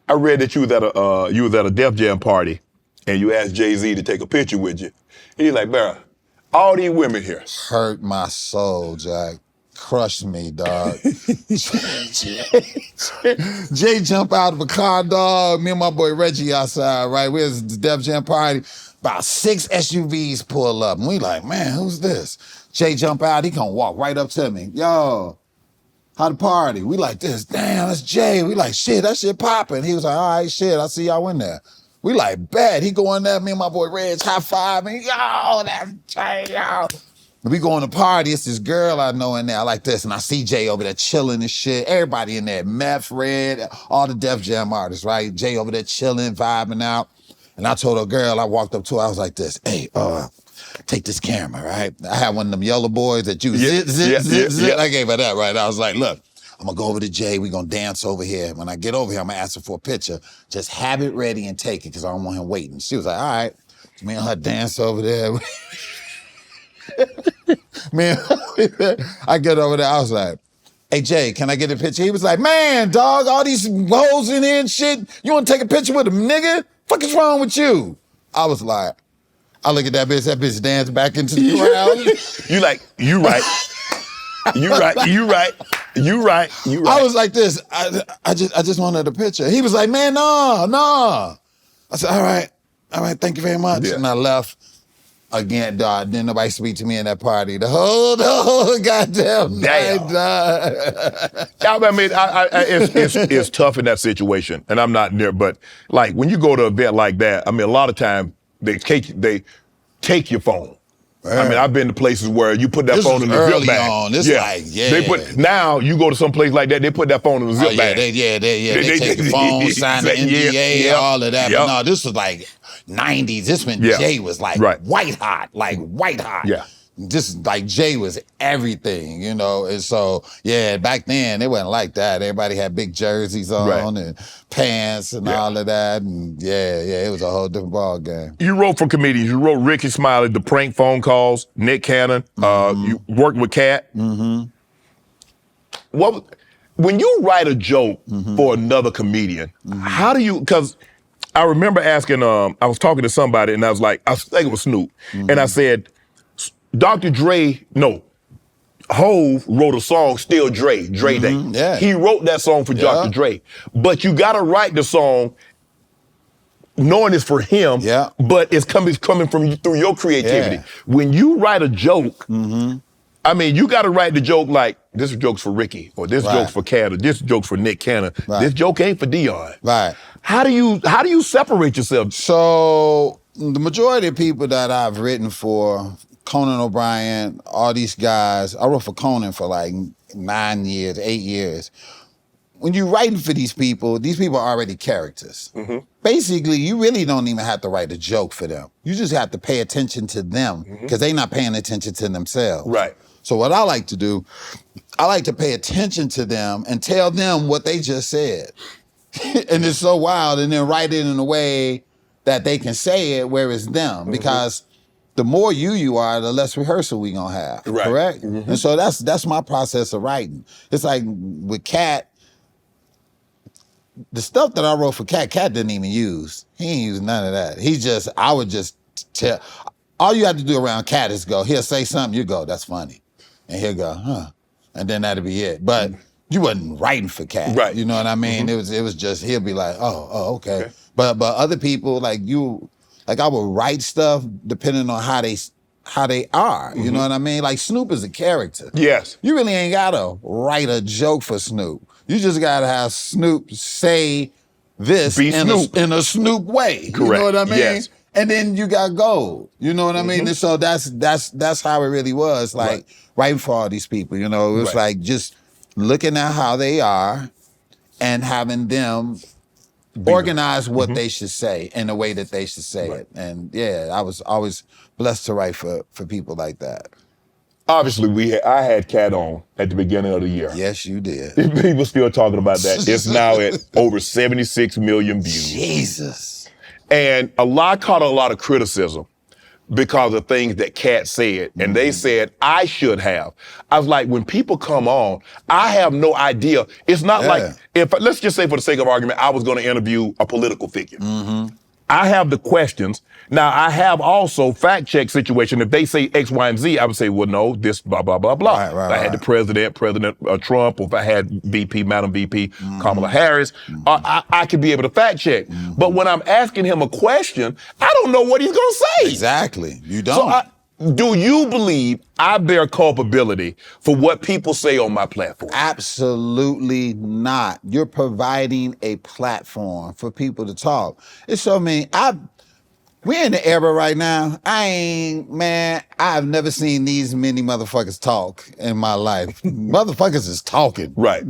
I read that you was at a Def Jam party, and you asked Jay-Z to take a picture with you. He's like, "Bruh, all these women here." Hurt my soul, Jack. Crushed me, dog. Jay jump out of a car, dog. Me and my boy Reggie outside, right? We was at the Def Jam party. About 6 SUVs pull up. And we like, man, who's this? Jay jump out. He gonna walk right up to me. Yo, how the party? We like this. Damn, that's Jay. We like, shit, that shit popping. He was like, all right, shit, I see y'all in there. We like, bet. He go in there, me and my boy Reg high five. And yo, that's Jay, yo. We go on the party, it's this girl I know in there, I like this, and I see Jay over there chilling and shit. Everybody in there, Meth, Red, all the Def Jam artists, right? Jay over there chilling, vibing out. And I told a girl, I walked up to her, I was like this, hey, take this camera, right? I had one of them yellow boys that you zip. I gave her that, right? I was like, look, I'm gonna go over to Jay, we gonna dance over here. When I get over here, I'm gonna ask her for a picture. Just have it ready and take it, because I don't want him waiting. She was like, all right. So me and her dance over there. Man, I get over there, I was like, hey, Jay, can I get a picture? He was like, man, dog, all these hoes in here and shit, you want to take a picture with a nigga? Fuck is wrong with you? I was like, I look at that bitch dance back into the crowd. You like, you right. You right. I was like this, I just wanted a picture. He was like, man, no. I said, all right, thank you very much. Yeah. And I left. Again, dog, didn't nobody speak to me in that party. The whole goddamn night, dog. I mean, it's tough in that situation, and I'm not near, but like when you go to an event like that, I mean, a lot of times they take your phone. Man. I mean, I've been to places where you put that phone in the zip bag. Now you go to some place like that, they put that phone in the zip bag. They take the phone, sign the NDA, all of that. But no, this was like 90s. This when Jay was like white hot. Yeah. Just like Jay was everything, you know? And so, yeah, back then, it wasn't like that. Everybody had big jerseys on and pants and all of that. And yeah, it was a whole different ball game. You wrote for comedians. You wrote Ricky Smiley, The Prank Phone Calls, Nick Cannon. You worked with Cat. Mm-hmm. When you write a joke for another comedian, how do you, because I remember asking, I was talking to somebody and I was like, I think it was Snoop. And I said, Dr. Dre, Hove wrote a song, Still Dre Day. Yeah. He wrote that song for Dr. Dre. But you gotta write the song knowing it's for him, but it's coming from you through your creativity. When you write a joke, I mean, you gotta write the joke like, this joke's for Ricky, or this joke's for Cat, or this joke's for Nick Cannon. This joke ain't for Deon. Right. How do you separate yourself? So the majority of people that I've written for, Conan O'Brien, all these guys, I wrote for Conan for like 9 years, 8 years. When you're writing for these people are already characters. Basically, you really don't even have to write a joke for them. You just have to pay attention to them because they're not paying attention to themselves. Right. So what I like to do, I like to pay attention to them and tell them what they just said. And it's so wild, and then write it in a way that they can say it where it's them, because the more you are, the less rehearsal we gonna have, correct? And so that's my process of writing. It's like with Cat, the stuff that I wrote for Cat didn't even use. He ain't use none of that. I would just tell, all you have to do around Cat is go, he'll say something, you go, that's funny. And he'll go, huh. And then that'll be it. But you wasn't writing for Cat. Right. You know what I mean? It was just, he'll be like, oh, okay. But other people, like you, like I would write stuff depending on how they are. You know what I mean? Like Snoop is a character. Yes. You really ain't gotta write a joke for Snoop. You just gotta have Snoop say this in a Snoop way. Correct. You know what I mean? Yes. And then you got gold. You know what I mean? And so that's how it really was. Like writing for all these people. You know, it was like just looking at how they are and having them organize what they should say in the way that they should say it. And yeah, I was always blessed to write for people like that. Obviously, I had Cat on at the beginning of the year. Yes, you did. People still talking about that. It's now at over 76 million views. Jesus. And caught a lot of criticism. because of things that Cat said. And they said, I should have. I was like, when people come on, I have no idea. It's not like, let's just say for the sake of argument, I was going to interview a political figure. I have the questions. Now, I have also fact-check situation. If they say X, Y, and Z, I would say, well, no, this, blah, blah, blah, blah. If I had the President Trump, or if I had Madam VP Kamala Harris, I could be able to fact-check. But when I'm asking him a question, I don't know what he's going to say. Exactly. You don't. So do you believe I bear culpability for what people say on my platform? Absolutely not. You're providing a platform for people to talk. It's so mean. We're in the era right now. I've never seen these many motherfuckers talk in my life. Motherfuckers is talking. Right.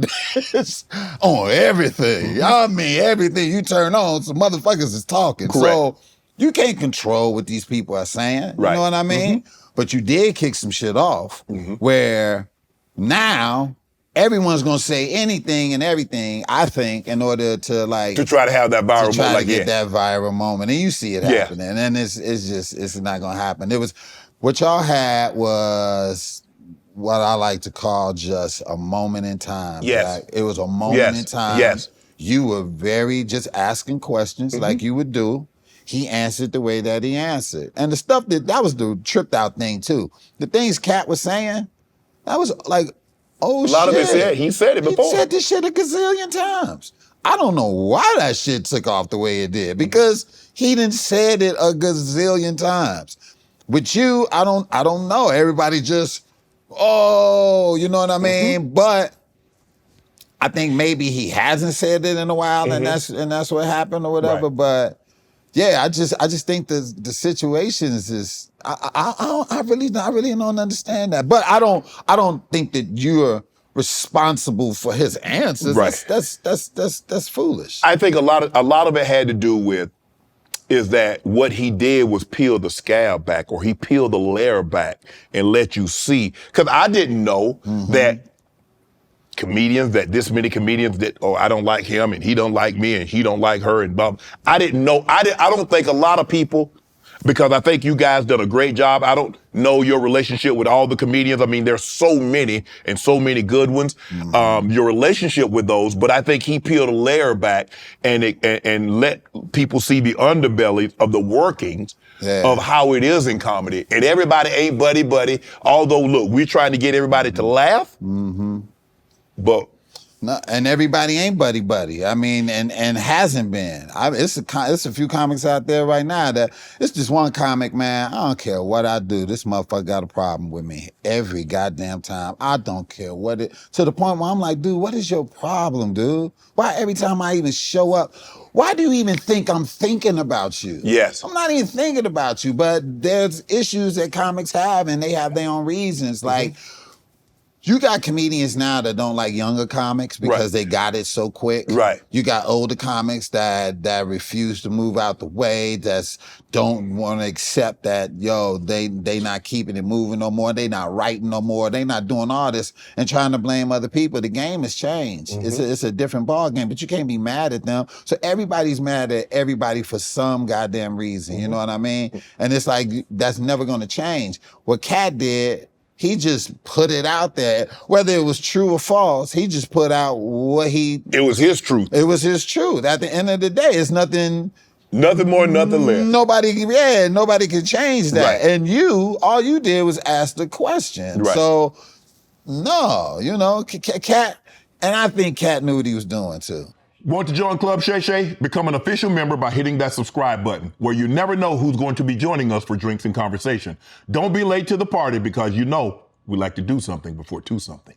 On everything. I mean, everything you turn on, so motherfuckers is talking. Correct. So you can't control what these people are saying. Right. You know what I mean? But you did kick some shit off where now everyone's gonna say anything and everything, I think, in order to try to have that viral moment. To get that viral moment. And you see it happening. And it's not gonna happen. It was what y'all had was what I like to call just a moment in time. Yes. It was a moment in time. Yes. You were very just asking questions like you would do. He answered the way that he answered. And the stuff that was the tripped out thing too. The things Cat was saying, that was like, oh shit. A lot of it he said it before. He said this shit a gazillion times. I don't know why that shit took off the way it did, because he done said it a gazillion times. With you, I don't know. Everybody just, you know what I mean? But I think maybe he hasn't said it in a while, and that's what happened or whatever. Right. But yeah, I just think the situations is I really don't understand that. But I don't think that you're responsible for his answers. Right. That's foolish. I think a lot of it had to do with is that what he did was peel the scab back, or he peeled the layer back and let you see. Because I didn't know that this many comedians that, I don't like him and he don't like me and he don't like her and blah. I didn't know. I don't think a lot of people, because I think you guys done a great job. I don't know your relationship with all the comedians. I mean, there's so many and so many good ones. Your relationship with those, but I think he peeled a layer back and let people see the underbelly of the workings of how it is in comedy. And everybody ain't buddy. Although, look, we're trying to get everybody to laugh. But no, and everybody ain't buddy. I mean, and hasn't been. It's a few comics out there right now that it's just one comic, man. I don't care what I do. This motherfucker got a problem with me every goddamn time. I don't care to the point where I'm like, dude, what is your problem, dude? Why every time I even show up, why do you even think I'm thinking about you? Yes. I'm not even thinking about you, but there's issues that comics have, and they have their own reasons. Like, you got comedians now that don't like younger comics because they got it so quick. Right. You got older comics that refuse to move out the way, that don't want to accept that, they not keeping it moving no more. They not writing no more. They not doing all this and trying to blame other people. The game has changed. It's a different ball game, but you can't be mad at them. So everybody's mad at everybody for some goddamn reason. You know what I mean? And it's like, that's never going to change. What Cat did, he just put it out there. Whether it was true or false, he just put out it was his truth. It was his truth. At the end of the day, it's nothing. Nothing more, nothing less. Nobody can change that. Right. And all you did was ask the question. Right. So, no, Cat, and I think Cat knew what he was doing too. Want to join Club Shay Shay? Become an official member by hitting that subscribe button, where you never know who's going to be joining us for drinks and conversation. Don't be late to the party, because we like to do something before two something.